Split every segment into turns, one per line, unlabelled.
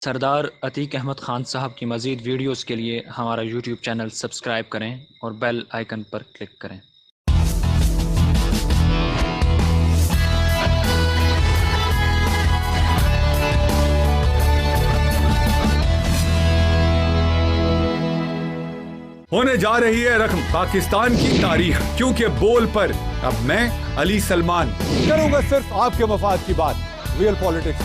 सरदार अतीक अहमद ख़ान साहब की मज़ीद वीडियोज़ के लिए हमारा यूट्यूब चैनल सब्सक्राइब करें और बेल आइकन पर क्लिक करें।
होने जा रही है रकम पाकिस्तान की तारीख, क्योंकि बोल पर अब मैं अली सलमान
करूंगा सिर्फ आपके मफाद की बात। रियल पॉलिटिक्स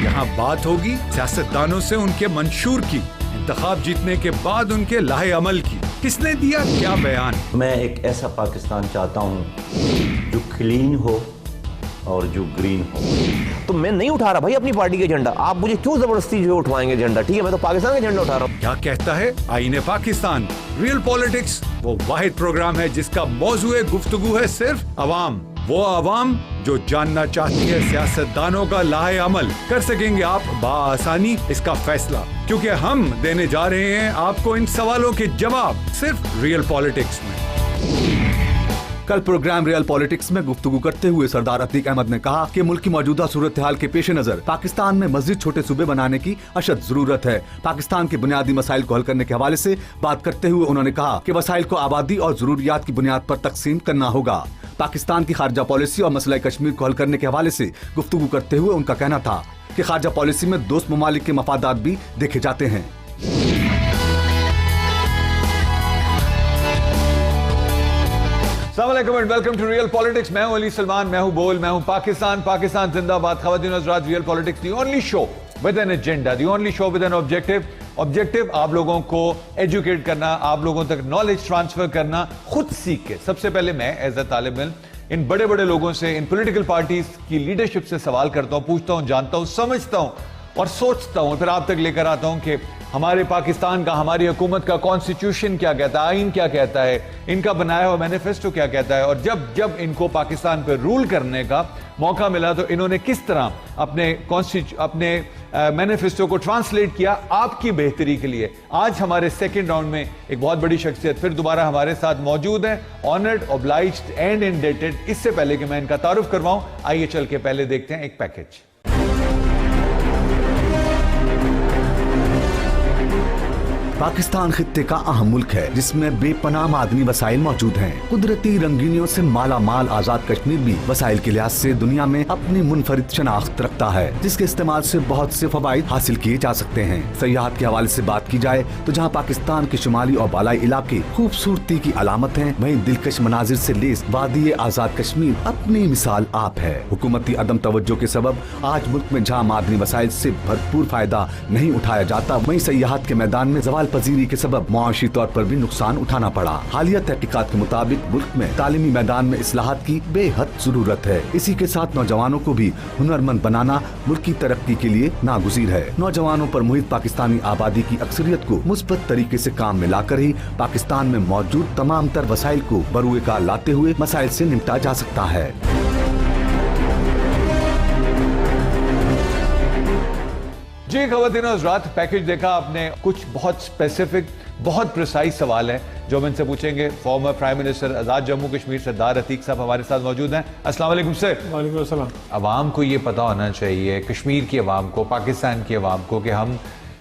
यहाँ बात होगी सियासतदानों से उनके मंशूर की, इंतखाब जीतने के बाद उनके लाहे अमल की। किसने दिया क्या बयान।
मैं एक ऐसा पाकिस्तान चाहता हूँ जो क्लीन हो और जो ग्रीन हो।
तो मैं नहीं उठा रहा भाई अपनी पार्टी के झंडा, आप मुझे क्यों जबरदस्ती जो उठवाएंगे झंडा। ठीक है, मैं तो पाकिस्तान का झंडा उठा रहा हूँ।
क्या कहता है आईने पाकिस्तान। रियल पॉलिटिक्स वो वाहिद प्रोग्राम है जिसका मौजूए गुफ्तगू है सिर्फ अवाम। वो अवाम जो जानना चाहती है सियासतदानों का लाहे अमल। कर सकेंगे आप बाआसानी इसका फैसला, क्योंकि हम देने जा रहे हैं आपको इन सवालों के जवाब सिर्फ रियल पॉलिटिक्स में।
कल प्रोग्राम रियल पॉलिटिक्स में गुफ्तगू करते हुए सरदार अतीक अहमद ने कहा कि मुल्क की मौजूदा सूरत हाल के पेश नजर पाकिस्तान में मजीद छोटे सूबे बनाने की अशद जरूरत है। पाकिस्तान के बुनियादी मसाइल को हल करने के हवाले से बात करते हुए उन्होंने कहा कि वसाइल को आबादी और जरूरियात की बुनियाद पर तकसीम करना होगा। पाकिस्तान की खारजा पॉलिसी और मसला कश्मीर को हल करने के हवाले से गुफ्तगू करते हुए उनका कहना था कि खारजा पॉलिसी में दोस्त ममालिक के मफादात भी देखे जाते हैं। Welcome to real politics. मैं हूं अली सलमान, मैं हूं बोल, मैं हूं पाकिस्तान। पाकिस्तान जिंदाबाद। ख़वातीन और हज़रात, real politics the only show with an agenda, the only show with an objective आप लोगों को एजुकेट करना, आप लोगों तक नॉलेज ट्रांसफर करना, खुद सीख के। सबसे पहले मैं एज अ तालिब इल्म इन बड़े बड़े लोगों से, इन पॉलिटिकल पार्टीज की लीडरशिप से सवाल करता हूं, पूछता हूं, जानता हूं, समझता हूं और सोचता हूं, फिर आप तक लेकर आता हूं कि हमारे पाकिस्तान का, हमारी हुकूमत का कॉन्स्टिट्यूशन क्या कहता है, आइन क्या कहता है, इनका बनाया हुआ मैनिफेस्टो क्या कहता है। और जब जब इनको पाकिस्तान पर रूल करने का मौका मिला तो इन्होंने किस तरह अपने मैनिफेस्टो को ट्रांसलेट किया आपकी बेहतरी के लिए। आज हमारे सेकेंड राउंड में एक बहुत बड़ी शख्सियत फिर दोबारा हमारे साथ मौजूद है, ऑनर्ड, ऑब्लाइज्ड एंड इंडेटेड। इससे पहले कि मैं इनका तारुफ करवाऊं, आइए चल के पहले देखते हैं एक पैकेज। पाकिस्तान खित्ते का अहम मुल्क है जिसमें बेपनाह मादनी वसाइल मौजूद हैं। कुदरती रंगीनियों से माला माल आजाद कश्मीर भी वसाइल के लिहाज से दुनिया में अपनी मुनफरिद शनाख्त रखता है, जिसके इस्तेमाल से बहुत से फवाइद हासिल किए जा सकते हैं। सयाहत के हवाले से बात की जाए तो जहाँ पाकिस्तान के शुमाली और बालाई इलाके खूबसूरती की अलामत हैं, वहीं दिलकश मनाजिर से लेस वादी आजाद कश्मीर अपनी मिसाल आप है। हुकूमती अदम तवज्जो के सबब आज मुल्क में जहाँ मादनी वसाइल से भरपूर फायदा नहीं उठाया जाता, वहीं सयाहत के मैदान में जवाल पजीरी के सबब मुआशी तौर पर भी नुकसान उठाना पड़ा। हालिया तहकीकात के मुताबिक मुल्क में तालीमी मैदान में इस्लाहात की बेहद जरूरत है। इसी के साथ नौजवानों को भी हुनरमंद बनाना मुल्क की तरक्की के लिए नागुज़ीर है। नौजवानों पर मुहित पाकिस्तानी आबादी की अक्सरियत को मुस्बत तरीके से काम में लाकर ही पाकिस्तान में मौजूद तमाम तर वसाइल को बरूए कार लाते हुए मसाइल से निपटा जा सकता है। जी ख़वातीन और हज़रात, पैकेज देखा आपने। कुछ बहुत स्पेसिफिक, बहुत प्रिसाइज सवाल हैं जो हम इनसे पूछेंगे। फॉर्मर प्राइम मिनिस्टर आज़ाद जम्मू कश्मीर सरदार अतीक साहब हमारे साथ मौजूद हैं। अस्सलाम वालेकुम सर।
वालेकुम अस्सलाम।
अवाम को ये पता होना चाहिए, कश्मीर की अवाम को, पाकिस्तान की अवाम को, कि हम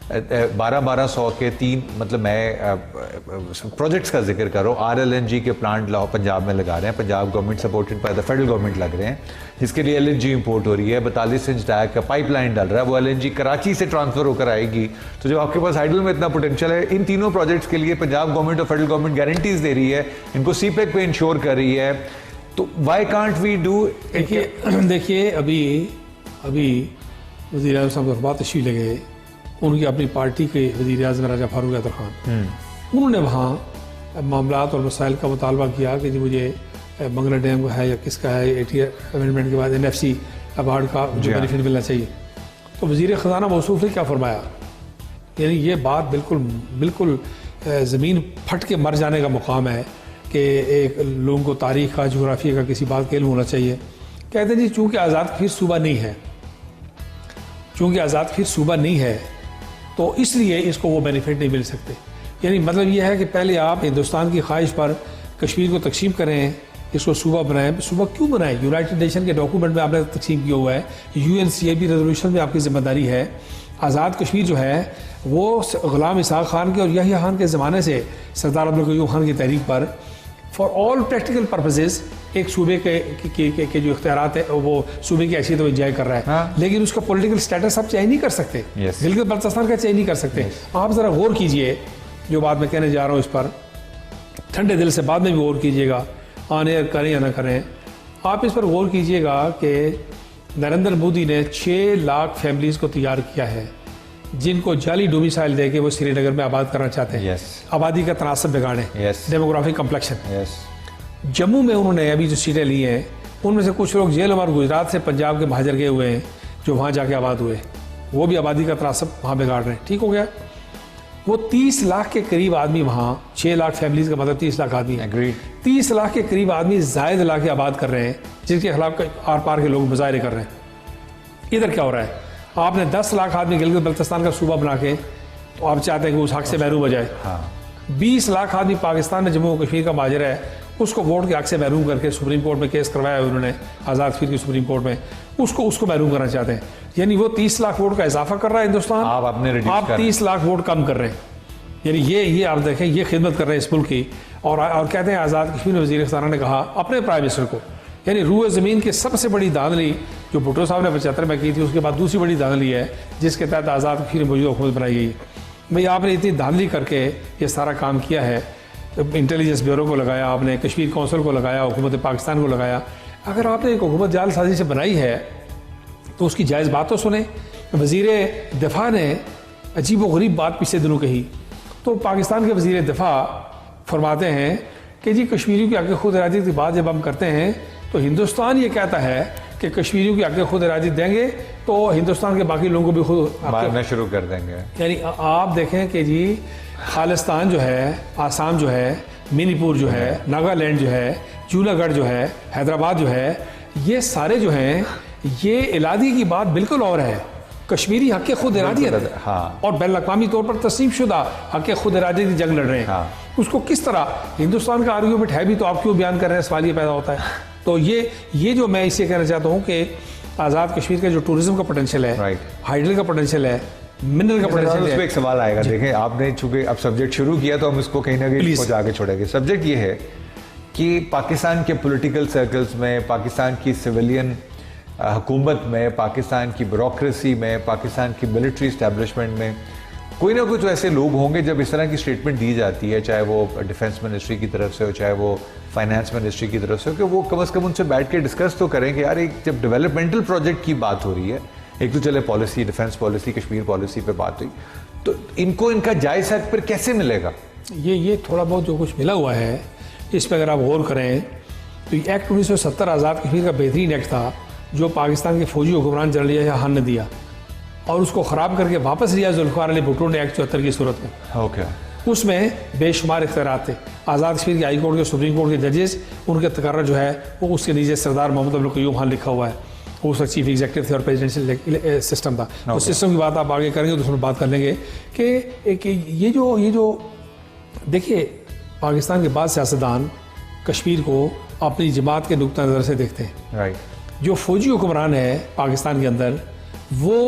1200 के 3 मतलब मैं प्रोजेक्ट्स का जिक्र करो, RLNG के प्लांट पंजाब में लगा रहे हैं। Punjab government supported by the federal government लग रहे हैं, जिसके लिए LNG इंपोर्ट हो रही है। 42 इंच डायक का पाइपलाइन डल रहा है, वो LNG कराची से ट्रांसफर होकर आएगी। तो जब आपके पास हाइडल में इतना पोटेंशियल है, इन तीनों प्रोजेक्ट्स के लिए पंजाब गवर्नमेंट और फेडरल गवर्नमेंट गारंटीज दे रही है, इनको CPEC पे इंश्योर कर रही है, तो वाई कांट वी डू।
देखिए अभी वज़ीर आज़म साहब बात तशरीफ़ ले गए, उनकी अपनी पार्टी के वज़ीर आज़म राजा फारूक हैदर खान, उन्होंने वहाँ मामलात और मसाइल का मुतालबा किया कि जी मुझे बंगला डैम का है या किसका है, 80 अमेंडमेंट के बाद NFC अवार्ड का जो बेनिफिट मिलना चाहिए। तो वज़ीर ख़जाना मौसूफ ने क्या फरमाया, यानी ये बात बिल्कुल ज़मीन फट के मर जाने का मुकाम है कि एक लोगों को तारीख़ का, जोग्राफी का किसी बात का इल्म होना चाहिए। कहते हैं जी चूँकि आज़ाद कश्मीर सूबा नहीं है, तो इसलिए इसको वो बेनिफिट नहीं मिल सकते। यानी मतलब ये है कि पहले आप हिंदुस्तान की ख्वाहिश पर कश्मीर को तकसीम करें, इसको सूबा बनाएं। सूबा क्यों बनाएं? यूनाइटेड नेशन के डॉक्यूमेंट में आपने तकसीम किया हुआ है, UNCAB रेजोल्यूशन में आपकी जिम्मेदारी है आज़ाद कश्मीर जो है वो ग़ुलाम इसहाक़ खान के और यहया खान के ज़माने से सरदार अब्दुल क़य्यूम खान की तहरीक पर फॉर ऑल प्रैक्टिकल पर्पसेस एक सूबे के जो इख्तियारात है वो सूबे की हैसियत इंजॉय कर रहा है।
हाँ।
लेकिन उसका पॉलिटिकल स्टेटस आप चेंज नहीं कर सकते, गिलगित बल्तिस्तान का चेंज नहीं कर सकते। आप ज़रा गौर कीजिए जो बात मैं कहने जा रहा हूँ इस पर, ठंडे दिल से बाद में भी गौर कीजिएगा, ऑन एयर करें या ना करें। आप इस पर गौर कीजिएगा कि नरेंद्र मोदी ने 6 लाख फैमिलीज़ को तैयार किया है जिनको जाली डोमिसाइल दे के वो श्रीनगर में आबाद करना चाहते हैं। आबादी का तनासब बिगाड़ें, डेमोग्राफिक कम्प्लेक्शन। जम्मू में उन्होंने अभी जो सीटें ली हैं उनमें से कुछ लोग जेल और गुजरात से पंजाब के महाजर गए हुए हैं जो वहाँ जाके आबाद हुए, वो भी आबादी का तनासब वहाँ बिगाड़ रहे हैं। ठीक हो गया। वो 30 लाख के करीब आदमी वहाँ, 6 लाख फैमिलीज़ का मतलब 30 लाख आदमी, 30 लाख के करीब आदमी जायद ला के आबाद कर रहे हैं जिनके खिलाफ आर पार के लोग मुजाहरे कर रहे हैं। इधर क्या हो रहा है, आपने 10 लाख आदमी गिलगित बल्तिस्तान का सूबा बना के तो आप चाहते हैं कि उस हक से महरूम हो जाए। 20 लाख आदमी पाकिस्तान में जम्मू कश्मीर का माजर है उसको वोट के हक से महरूम करके सुप्रीम कोर्ट में केस करवाया है उन्होंने, आज़ाद कश्मीर की सुप्रीम कोर्ट में, उसको महरूम करना चाहते हैं। यानी वो 30 लाख वोट का इजाफा कर रहा है हिंदुस्तान, आप 30 लाख वोट कम कर रहे हैं। यानी ये आप देखें, ये खिदमत कर रहे हैं इस मुल्क की। और कहते हैं आज़ाद कश्मीर में वज़ीर ख़ज़ाना ने कहा अपने प्राइम मिनिस्टर को, यानी रूए ज़मीन की सबसे बड़ी धांधली जो भुट्टो साहब ने 75 में की थी, उसके बाद दूसरी बड़ी धांधली है जिसके तहत आज़ाद कश्मीर में मौजूदा हुकूमत बनाई गई है। भाई आपने इतनी धांधली करके ये सारा काम किया है, इंटेलिजेंस ब्यूरो को लगाया आपने, कश्मीर कौंसिल को लगाया, हुकूमत पाकिस्तान को लगाया। अगर आपने एक हुकूमत जालसाजी से बनाई है तो उसकी जायज़ बात तो सुने। वज़ीर दिफा ने अजीब व गरीब बात पिछले दिनों कही, तो पाकिस्तान के वज़ीर दिफा फरमाते हैं कि जी कश्मीरियों की आगे खुद इरादी की बात जब हम करते हैं तो हिंदुस्तान ये कहता है कि कश्मीरियों की आगे खुद इरादी देंगे तो हिंदुस्तान के बाकी लोगों को भी खुद
मारना शुरू कर देंगे।
यानी आप देखें कि जी खालिस्तान जो है, आसाम जो है, मणिपुर जो है, नागालैंड जो है, जूनागढ़ जो है, हैदराबाद जो है, ये सारे जो हैं ये इलादी की बात बिल्कुल और है। कश्मीरी हक खुद इरादी और बैनुल-अक़वामी तौर पर तस्लीम शुदा हक खुद इरादी की जंग लड़ रहे हैं। उसको किस तरह हिंदुस्तान का आर्गूमेंट है भी तो आप क्यों बयान कर रहे हैं, सवाल ये पैदा होता है। तो ये जो मैं इससे कहना चाहता हूँ कि आज़ाद कश्मीर का जो टूरिज्म का पोटेंशियल है, हाइड्रल का पोटेंशियल है, मिनरल का पोटेंशियल है।
एक सवाल आएगा, देखें आपने चूंकि अब सब्जेक्ट शुरू किया तो हम इसको कहीं ना कहीं इसको जाके छोड़ेंगे। सब्जेक्ट ये है कि पाकिस्तान के पॉलिटिकल सर्कल्स में, पाकिस्तान की सिविलियन हुकूमत में, पाकिस्तान की ब्यूरोक्रेसी में, पाकिस्तान की मिलिट्री इस्टेब्लिशमेंट में कोई ना कोई तो ऐसे लोग होंगे जब इस तरह की स्टेटमेंट दी जाती है, चाहे वो डिफेंस मिनिस्ट्री की तरफ से हो, चाहे वो फाइनेंस मिनिस्ट्री की तरफ से हो, कि वो कम से कम उनसे बैठ के डिस्कस तो करें कि यार एक जब डेवलपमेंटल प्रोजेक्ट की बात हो रही है, एक तो चले policy, defence policy, Kashmir policy पे बात हुई, तो इनको इनका जायज़ हक पर कैसे मिलेगा?
ये थोड़ा बहुत जो कुछ मिला हुआ है इस पर अगर आप गौर करें तो एक्ट 1970 आज़ाद कश्मीर का बेहतरीन एक्ट था जो पाकिस्तान के फौजी हुक्मरान जनरल यहया खान ने दिया और उसको ख़राब करके वापस लिया जुल्फ़िकार अली भुट्टो ने एक्ट 74 की सूरत में। उसमें बेशुमार इख्तियारात थे। आज़ाद कश्मीर के हाई कोर्ट के, सुप्रीम कोर्ट के जजेस, उनके तकर्रर जो है वो उसके नीचे सरदार मोहम्मद अब्दुल क़य्यूम खान लिखा हुआ है, वो उसका चीफ एग्जीक्यूटिव थे और प्रेसिडेंशियल सिस्टम था। उस सिस्टम की बात आप आगे करेंगे तो उसमें बात कर लेंगे कि ये जो देखिए पाकिस्तान के बाद सियासतदान कश्मीर को अपनी जमात के नुक्ता नज़र से देखते हैं। जो फौजी हुक्मरान है पाकिस्तान के अंदर वो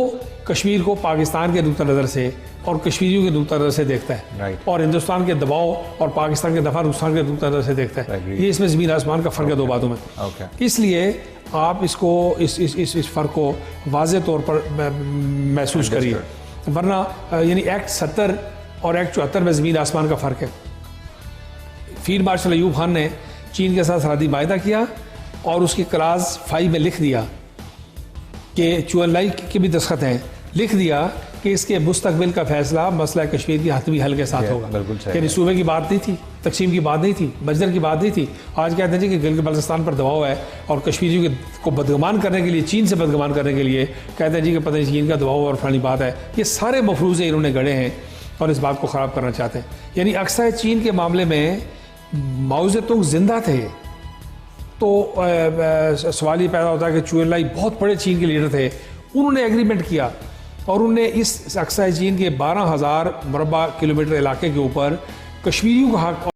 कश्मीर को पाकिस्तान के नुक्ता नज़र से और कश्मीरियों के नुक्ता नज़र से देखता है और हिंदुस्तान के दबाव और पाकिस्तान के दफा नुकसान के नुक्ता नज़र से देखता है। ये इसमें ज़मीन आसमान का फ़र्क है दो बातों में। इसलिए आप इसको इस फ़र्क को वाज़े तौर पर महसूस करिए, वरना यानी एक्ट 70 और एक्ट 74 में ज़मीन आसमान का फ़र्क है। फील्ड मार्शल अयूब खान ने चीन के साथ सरहदी माहिदा किया और उसकी क्लास 5 में लिख दिया कि चुअलाई के भी दस्तखत हैं, लिख दिया कि इसके मुस्तकबिल का फैसला मसला कश्मीर की हतमी हल के साथ होगा। यानी सूबे की बात नहीं थी, तकसीम की बात नहीं थी, बजर की बात नहीं थी। आज कहते हैं जी कि गिलगित बल्तिस्तान पर दबाव है और कश्मीरियों को बदगुमान करने के लिए, चीन से बदगुमान करने के लिए कहते हैं जी कि पता नहीं चीन का दबाव और फलानी बात है। ये सारे मफरूज़े इन्होंने गढ़े हैं और इस बात को ख़राब करना चाहते हैं। यानी अक्सर चीन के मामले में माओ ज़ेडुंग जिंदा थे तो सवाल ये पैदा होता है कि चुएलाई बहुत बड़े चीन के लीडर थे, उन्होंने एग्रीमेंट किया और उन्होंने इस अक्साई चीन के 12,000 मुरबा किलोमीटर इलाके के ऊपर कश्मीरियों का हक